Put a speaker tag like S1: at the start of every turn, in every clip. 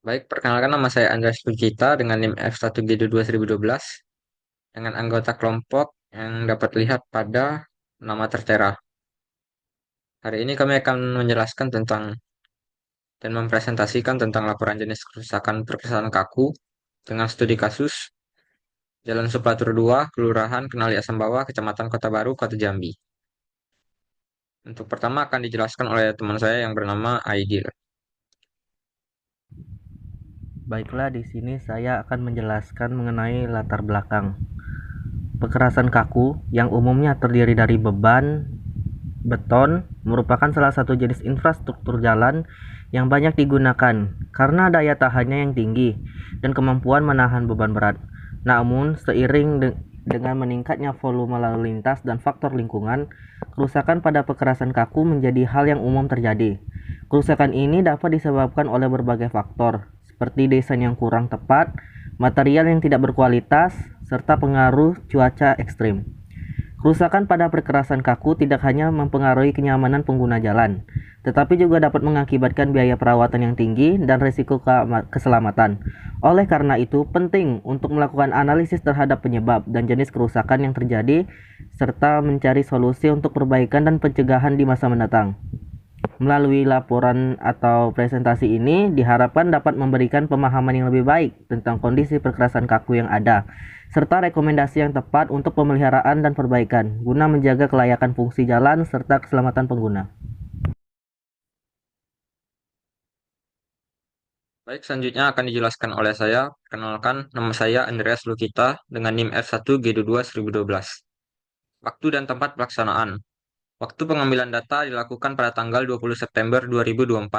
S1: Baik, perkenalkan nama saya Andreas Lugita dengan NIM F1G22 2012 dengan anggota kelompok yang dapat lihat pada nama tertera. Hari ini kami akan menjelaskan tentang dan mempresentasikan tentang laporan jenis kerusakan perkesan kaku dengan studi kasus Jalan Suplatur 2, Kelurahan Kenali Asam Bawah, Kecamatan Kota Baru, Kota Jambi. Untuk pertama akan dijelaskan oleh teman saya yang bernama Aidil.
S2: Baiklah, di sini saya akan menjelaskan mengenai latar belakang. Pekerasan kaku yang umumnya terdiri dari beban beton merupakan salah satu jenis infrastruktur jalan yang banyak digunakan karena daya tahannya yang tinggi dan kemampuan menahan beban berat. Namun, seiring dengan meningkatnya volume lalu lintas dan faktor lingkungan, kerusakan pada pekerasan kaku menjadi hal yang umum terjadi. Kerusakan ini dapat disebabkan oleh berbagai faktor, seperti desain yang kurang tepat, material yang tidak berkualitas, serta pengaruh cuaca ekstrim. Kerusakan pada perkerasan kaku tidak hanya mempengaruhi kenyamanan pengguna jalan, tetapi juga dapat mengakibatkan biaya perawatan yang tinggi dan risiko keselamatan. Oleh karena itu, penting untuk melakukan analisis terhadap penyebab dan jenis kerusakan yang terjadi, serta mencari solusi untuk perbaikan dan pencegahan di masa mendatang. Melalui laporan atau presentasi ini diharapkan dapat memberikan pemahaman yang lebih baik tentang kondisi perkerasan kaku yang ada, serta rekomendasi yang tepat untuk pemeliharaan dan perbaikan, guna menjaga kelayakan fungsi jalan serta keselamatan pengguna.
S1: Baik, selanjutnya akan dijelaskan oleh saya. Perkenalkan, nama saya Andreas Lukita dengan NIM F1G22 2012. Waktu dan tempat pelaksanaan. Waktu pengambilan data dilakukan pada tanggal 20 September 2024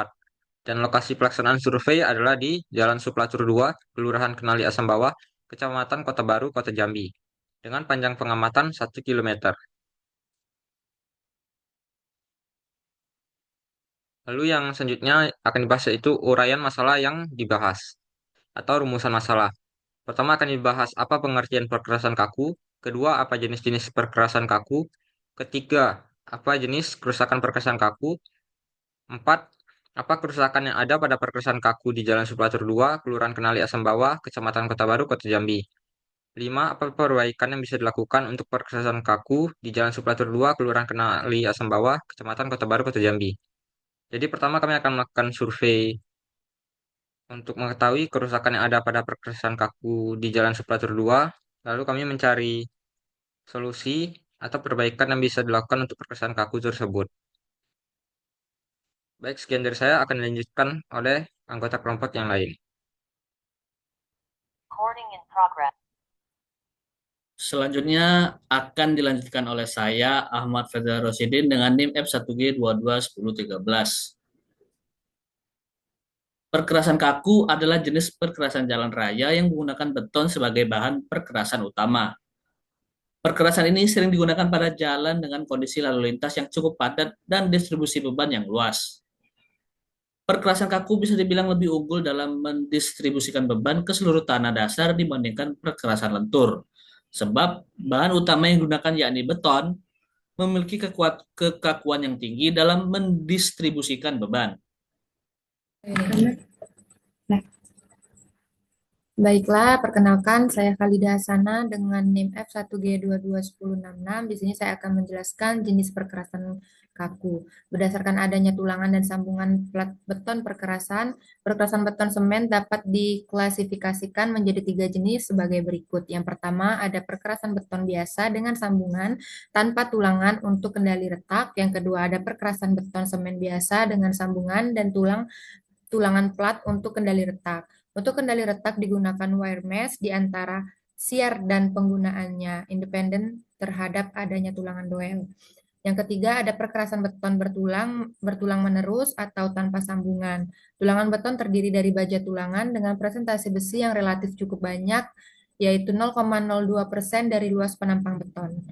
S1: dan lokasi pelaksanaan survei adalah di Jalan Suplatur 2, Kelurahan Kenali Asam Bawah, Kecamatan Kota Baru, Kota Jambi, dengan panjang pengamatan 1 km. Lalu yang selanjutnya akan dibahas yaitu uraian masalah yang dibahas atau rumusan masalah. Pertama akan dibahas apa pengertian perkerasan kaku, kedua apa jenis-jenis perkerasan kaku, ketiga apa jenis kerusakan perkerasan kaku, empat apa kerusakan yang ada pada perkerasan kaku di Jalan Suplatur 2, Kelurahan Kenali Asam Bawah, Kecamatan Kota Baru, Kota Jambi. Lima, apa perbaikan yang bisa dilakukan untuk perkerasan kaku di Jalan Suplatur 2, Kelurahan Kenali Asam Bawah, Kecamatan Kota Baru, Kota Jambi. Jadi pertama kami akan melakukan survei untuk mengetahui kerusakan yang ada pada perkerasan kaku di Jalan Suplatur 2, lalu kami mencari solusi atau perbaikan yang bisa dilakukan untuk perkerasan kaku tersebut. Baik, sekian dari saya akan dilanjutkan oleh anggota kelompok yang lain.
S3: Selanjutnya akan dilanjutkan oleh saya, Ahmad Fedra Rosidin dengan NIM F1G221013. Perkerasan kaku adalah jenis perkerasan jalan raya yang menggunakan beton sebagai bahan perkerasan utama. Perkerasan ini sering digunakan pada jalan dengan kondisi lalu lintas yang cukup padat dan distribusi beban yang luas. Perkerasan kaku bisa dibilang lebih unggul dalam mendistribusikan beban ke seluruh tanah dasar dibandingkan perkerasan lentur. Sebab bahan utama yang digunakan yakni beton memiliki kekakuan yang tinggi dalam mendistribusikan beban.
S4: Baiklah, perkenalkan saya Khalida Hasana dengan NIM F1G221066. Di sini saya akan menjelaskan jenis perkerasan kaku. Berdasarkan adanya tulangan dan sambungan plat beton perkerasan beton semen dapat diklasifikasikan menjadi 3 jenis sebagai berikut. Yang pertama ada perkerasan beton biasa dengan sambungan tanpa tulangan untuk kendali retak. Yang kedua ada perkerasan beton semen biasa dengan sambungan dan tulangan plat untuk kendali retak. Untuk kendali retak digunakan wire mesh di antara siar dan penggunaannya independen terhadap adanya tulangan doel. Yang ketiga ada perkerasan beton bertulang menerus atau tanpa sambungan. Tulangan beton terdiri dari baja tulangan dengan presentasi besi yang relatif cukup banyak, yaitu 0,02% dari luas penampang beton.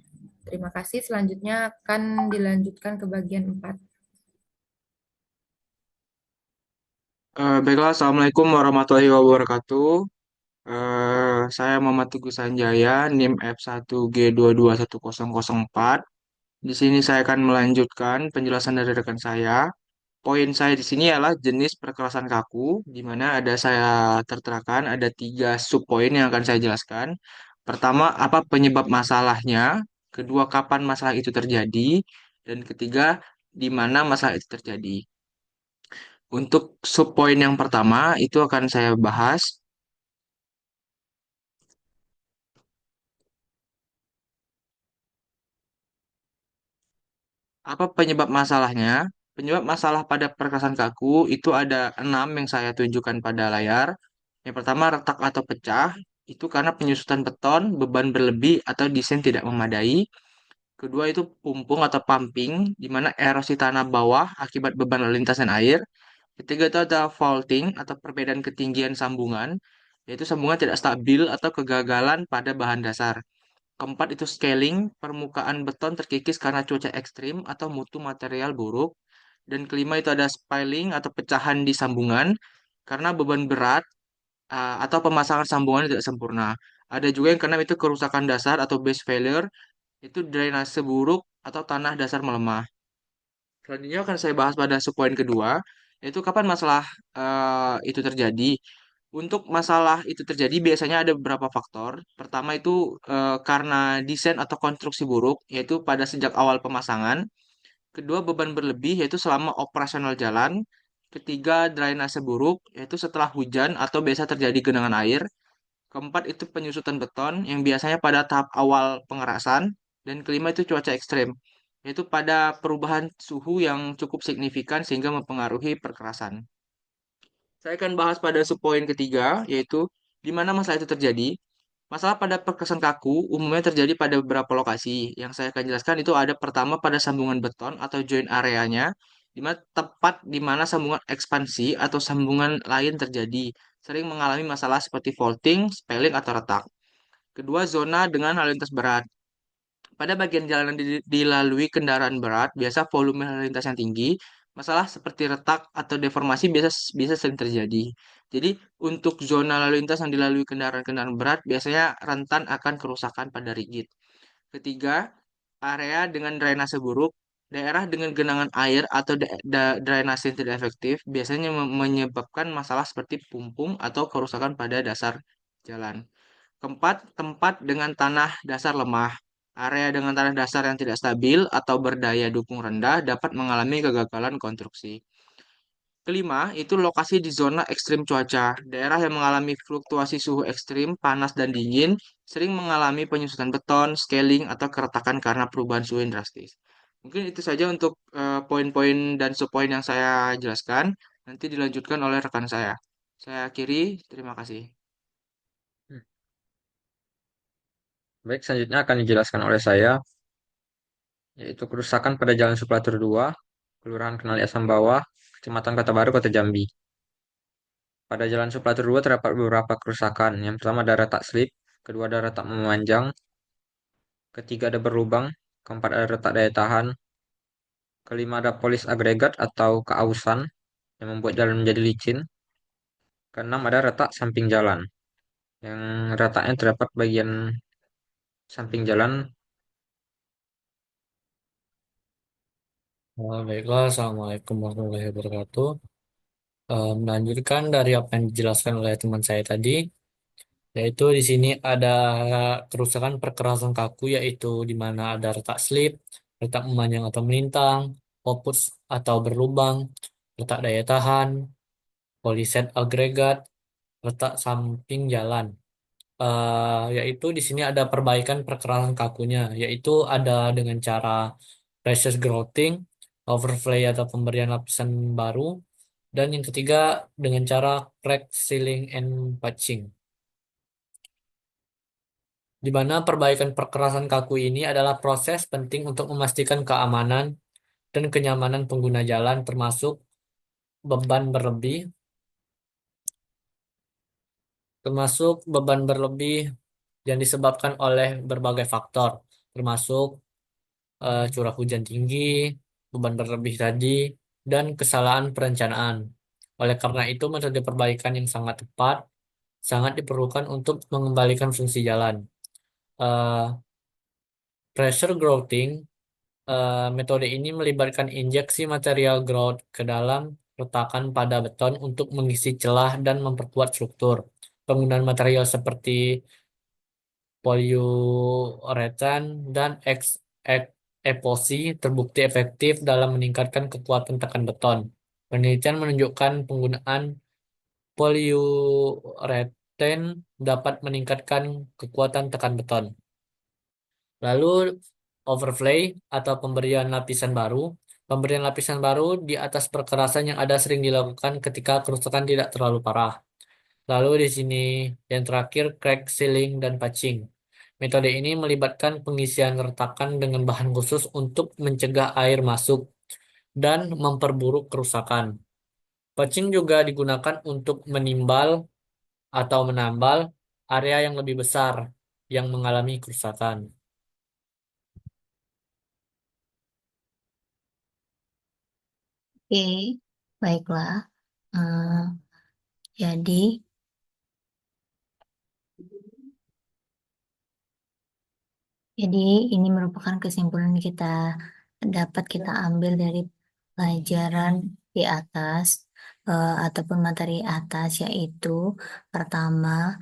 S4: Terima kasih. Selanjutnya akan dilanjutkan ke bagian 4.
S5: Baiklah, Assalamualaikum warahmatullahi wabarakatuh. Saya Muhammad Teguh Sanjaya, NIM F1G221004. Di sini saya akan melanjutkan penjelasan dari rekan saya. poin saya di sini adalah jenis perkerasan kaku, di mana ada saya terterakan ada 3 subpoin yang akan saya jelaskan. Pertama, apa penyebab masalahnya? Kedua, kapan masalah itu terjadi? Dan ketiga, di mana masalah itu terjadi. Untuk subpoin yang pertama, itu akan saya bahas. Apa penyebab masalahnya? Penyebab masalah pada perkerasan kaku itu ada 6 yang saya tunjukkan pada layar. Yang pertama, retak atau pecah. Itu karena penyusutan beton, beban berlebih, atau desain tidak memadai. Kedua itu pumpung atau pumping, di mana erosi tanah bawah akibat beban lalu lintas dan air. Ketiga itu ada faulting atau perbedaan ketinggian sambungan, yaitu sambungan tidak stabil atau kegagalan pada bahan dasar. Keempat itu scaling, permukaan beton terkikis karena cuaca ekstrim atau mutu material buruk. Dan kelima itu ada spiling atau pecahan di sambungan karena beban berat atau pemasangan sambungan tidak sempurna. Ada juga yang keenam itu kerusakan dasar atau base failure, itu drainase buruk atau tanah dasar melemah. Selanjutnya akan saya bahas pada subpoin kedua, yaitu kapan masalah itu terjadi. Untuk masalah itu terjadi biasanya ada beberapa faktor. Pertama itu karena desain atau konstruksi buruk, yaitu pada sejak awal pemasangan. Kedua, beban berlebih, yaitu selama operasional jalan. Ketiga, drainase buruk, yaitu setelah hujan atau biasa terjadi genangan air. Keempat, itu penyusutan beton, yang biasanya pada tahap awal pengerasan. Dan kelima, itu cuaca ekstrem, yaitu pada perubahan suhu yang cukup signifikan sehingga mempengaruhi perkerasan. Saya akan bahas pada subpoin ketiga, yaitu di mana masalah itu terjadi. Masalah pada perkerasan kaku umumnya terjadi pada beberapa lokasi. Yang saya akan jelaskan itu ada pertama pada sambungan beton atau joint areanya, di mana tepat di mana sambungan ekspansi atau sambungan lain terjadi, sering mengalami masalah seperti faulting, spalling, atau retak. Kedua, zona dengan lalu lintas berat. Pada bagian jalan yang dilalui kendaraan berat, biasa volume lalu lintas yang tinggi, masalah seperti retak atau deformasi biasa bisa sering terjadi. Jadi, untuk zona lalu lintas yang dilalui kendaraan-kendaraan berat, biasanya rentan akan kerusakan pada rigid. Ketiga, area dengan drainase buruk. Daerah dengan genangan air atau drainase yang tidak efektif biasanya menyebabkan masalah seperti pumpung atau kerusakan pada dasar jalan. Keempat, tempat dengan tanah dasar lemah. Area dengan tanah dasar yang tidak stabil atau berdaya dukung rendah dapat mengalami kegagalan konstruksi. Kelima, itu lokasi di zona ekstrim cuaca. Daerah yang mengalami fluktuasi suhu ekstrim, panas dan dingin, sering mengalami penyusutan beton, scaling, atau keretakan karena perubahan suhu yang drastis. Mungkin itu saja untuk poin-poin dan subpoin yang saya jelaskan. Nanti dilanjutkan oleh rekan saya. Saya akhiri, terima kasih.
S1: Hmm. Baik, selanjutnya akan dijelaskan oleh saya, yaitu kerusakan pada Jalan Suplatur 2, Kelurahan Kenali Asam Bawah, Kecamatan Kota Baru, Kota Jambi. Pada Jalan Suplatur 2 terdapat beberapa kerusakan. Yang pertama ada retak slip, kedua ada retak memanjang, ketiga ada berlubang, keempat ada retak daya tahan, kelima ada polis agregat atau keausan yang membuat jalan menjadi licin, keenam ada retak samping jalan. Yang retaknya terdapat bagian samping jalan.
S6: Baiklah, Assalamualaikum warahmatullahi wabarakatuh. Melanjutkan dari apa yang dijelaskan oleh teman saya tadi, yaitu di sini ada kerusakan perkerasan kaku, yaitu di mana ada retak slip, retak memanjang atau melintang, opus atau berlubang, retak daya tahan, poliset agregat, retak samping jalan. Yaitu di sini ada perbaikan perkerasan kakunya, yaitu ada dengan cara pressure grouting, overlay atau pemberian lapisan baru, dan yang ketiga dengan cara crack sealing and patching. Di mana perbaikan perkerasan kaku ini adalah proses penting untuk memastikan keamanan dan kenyamanan pengguna jalan termasuk beban berlebih, yang disebabkan oleh berbagai faktor, termasuk curah hujan tinggi, beban berlebih tadi, dan kesalahan perencanaan. Oleh karena itu, metode perbaikan yang sangat tepat sangat diperlukan untuk mengembalikan fungsi jalan. Eh, Pressure grouting Metode ini melibatkan injeksi material grout ke dalam retakan pada beton untuk mengisi celah dan memperkuat struktur. Penggunaan material seperti poliuretan dan epoxy terbukti efektif dalam meningkatkan kekuatan tekan beton. Penelitian menunjukkan penggunaan poliuretan dapat meningkatkan kekuatan tekan beton. Lalu overlay atau pemberian lapisan baru. Pemberian lapisan baru di atas perkerasan yang ada sering dilakukan ketika kerusakan tidak terlalu parah. Lalu di sini yang terakhir crack sealing dan patching. Metode ini melibatkan pengisian retakan dengan bahan khusus untuk mencegah air masuk dan memperburuk kerusakan. Patching juga digunakan untuk menimbal atau menambal area yang lebih besar yang mengalami kerusakan.
S7: Oke, baiklah. Eh, jadi, jadi ini merupakan kesimpulan yang dapat kita ambil dari pelajaran di atas ataupun materi atas, yaitu pertama,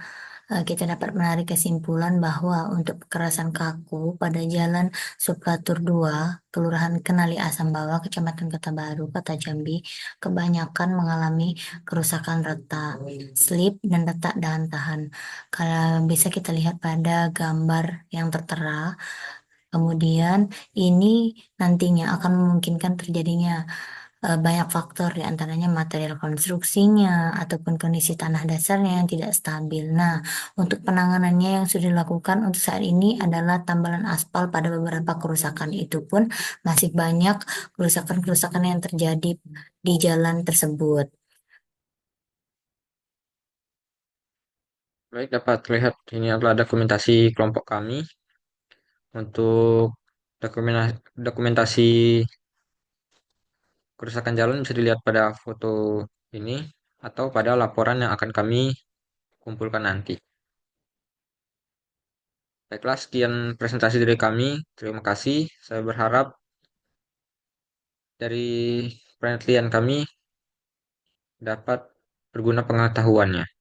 S7: kita dapat menarik kesimpulan bahwa untuk kekerasan kaku pada Jalan Supratur 2, Kelurahan Kenali Asam Bawah, Kecamatan Kota Baru, Kota Jambi, kebanyakan mengalami kerusakan retak, slip, dan retak dahan tahan. Kalau bisa kita lihat pada gambar yang tertera, kemudian ini nantinya akan memungkinkan terjadinya banyak faktor, di antaranya material konstruksinya ataupun kondisi tanah dasarnya yang tidak stabil. Nah, untuk penanganannya yang sudah dilakukan untuk saat ini adalah tambalan aspal pada beberapa kerusakan. Itu pun masih banyak kerusakan-kerusakan yang terjadi di jalan tersebut.
S1: Baik, dapat terlihat ini adalah dokumentasi kelompok kami. Untuk dokumentasi kerusakan jalan bisa dilihat pada foto ini atau pada laporan yang akan kami kumpulkan nanti. Baiklah, sekian presentasi dari kami. Terima kasih. Saya berharap dari penelitian kami dapat berguna pengetahuannya.